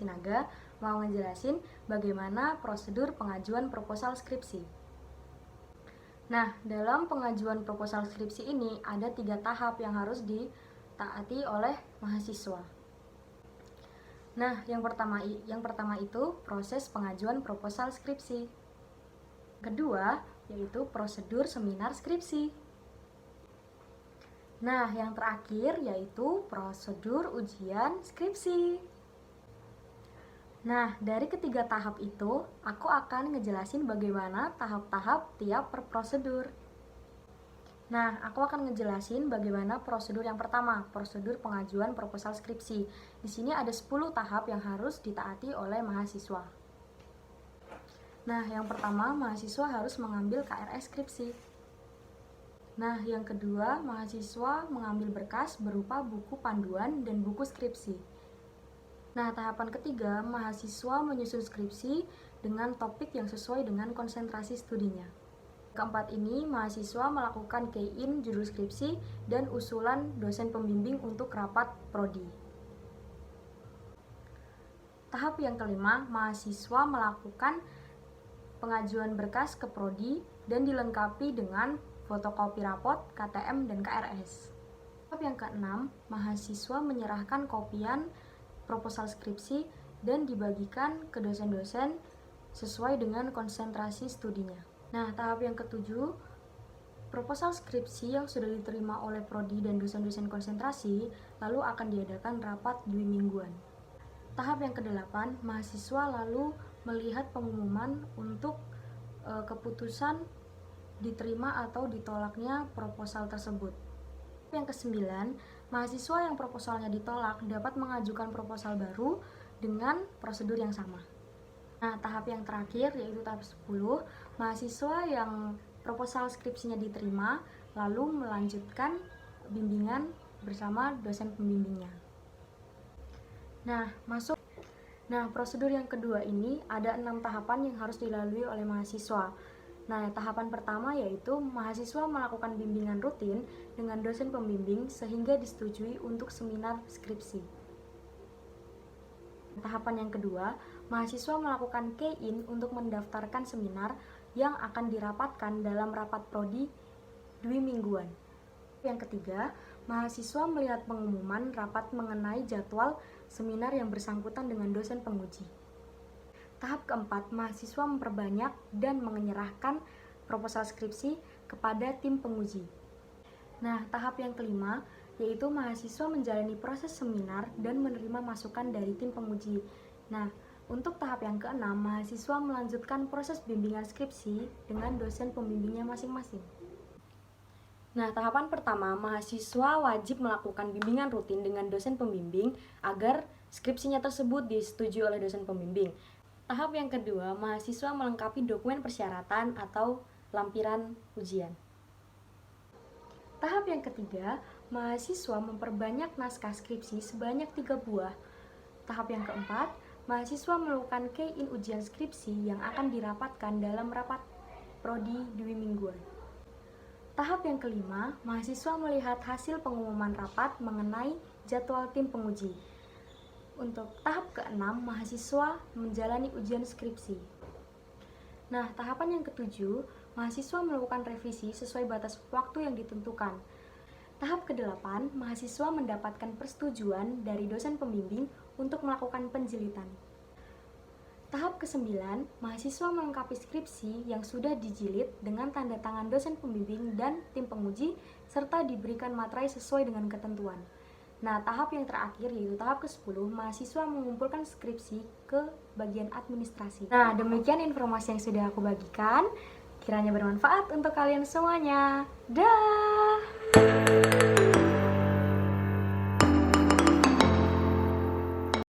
Sinaga mau ngejelasin bagaimana prosedur pengajuan proposal skripsi. Nah, dalam pengajuan proposal skripsi ini ada 3 tahap yang harus ditaati oleh mahasiswa. Nah, yang pertama itu proses pengajuan proposal skripsi. Kedua, yaitu prosedur seminar skripsi. Nah, yang terakhir yaitu prosedur ujian skripsi. Nah, dari ketiga tahap itu, aku akan ngejelasin bagaimana tahap-tahap tiap prosedur. Nah, aku akan ngejelasin bagaimana prosedur yang pertama, prosedur pengajuan proposal skripsi. Di sini ada 10 tahap yang harus ditaati oleh mahasiswa. Nah, yang pertama, mahasiswa harus mengambil KRS skripsi. Nah, yang kedua, mahasiswa mengambil berkas berupa buku panduan dan buku skripsi. Nah, tahapan ketiga, mahasiswa menyusun skripsi dengan topik yang sesuai dengan konsentrasi studinya. Keempat ini, mahasiswa melakukan key-in judul skripsi dan usulan dosen pembimbing untuk rapat prodi. Tahap yang kelima, mahasiswa melakukan pengajuan berkas ke prodi dan dilengkapi dengan fotokopi rapot, KTM, dan KRS. Tahap yang keenam, mahasiswa menyerahkan kopian proposal skripsi dan dibagikan ke dosen-dosen sesuai dengan konsentrasi studinya. Nah, tahap yang ketujuh, proposal skripsi yang sudah diterima oleh prodi dan dosen-dosen konsentrasi lalu akan diadakan rapat 2 mingguan. Tahap yang kedelapan, mahasiswa lalu melihat pengumuman untuk keputusan diterima atau ditolaknya proposal tersebut. Yang kesembilan, mahasiswa yang proposalnya ditolak dapat mengajukan proposal baru dengan prosedur yang sama. Nah, tahap yang terakhir yaitu tahap 10, mahasiswa yang proposal skripsinya diterima lalu melanjutkan bimbingan bersama dosen pembimbingnya. Nah, prosedur yang kedua ini ada 6 tahapan yang harus dilalui oleh mahasiswa. Nah, tahapan pertama yaitu mahasiswa melakukan bimbingan rutin dengan dosen pembimbing sehingga disetujui untuk seminar skripsi. Tahapan yang kedua, mahasiswa melakukan key-in untuk mendaftarkan seminar yang akan dirapatkan dalam rapat prodi 2 mingguan. Yang ketiga, mahasiswa melihat pengumuman rapat mengenai jadwal seminar yang bersangkutan dengan dosen penguji. Tahap keempat, mahasiswa memperbanyak dan menyerahkan proposal skripsi kepada tim penguji. Nah, tahap yang kelima, yaitu mahasiswa menjalani proses seminar dan menerima masukan dari tim penguji. Nah, untuk tahap yang keenam, mahasiswa melanjutkan proses bimbingan skripsi dengan dosen pembimbingnya masing-masing. Nah, tahapan pertama, mahasiswa wajib melakukan bimbingan rutin dengan dosen pembimbing agar skripsinya tersebut disetujui oleh dosen pembimbing. Tahap yang kedua, mahasiswa melengkapi dokumen persyaratan atau lampiran ujian. Tahap yang ketiga, mahasiswa memperbanyak naskah skripsi sebanyak 3 buah. Tahap yang keempat, mahasiswa melakukan key-in ujian skripsi yang akan dirapatkan dalam rapat prodi 2 mingguan. Tahap yang kelima, mahasiswa melihat hasil pengumuman rapat mengenai jadwal tim penguji. Untuk tahap keenam, mahasiswa menjalani ujian skripsi. Nah, tahapan yang ketujuh, mahasiswa melakukan revisi sesuai batas waktu yang ditentukan. Tahap ke-8, mahasiswa mendapatkan persetujuan dari dosen pembimbing untuk melakukan penjilitan. Tahap ke-9, mahasiswa melengkapi skripsi yang sudah dijilid dengan tanda tangan dosen pembimbing dan tim penguji, serta diberikan materai sesuai dengan ketentuan. Nah, tahap yang terakhir yaitu tahap ke-10, mahasiswa mengumpulkan skripsi ke bagian administrasi. Nah, demikian informasi yang sudah aku bagikan. Kiranya bermanfaat untuk kalian semuanya. Dah!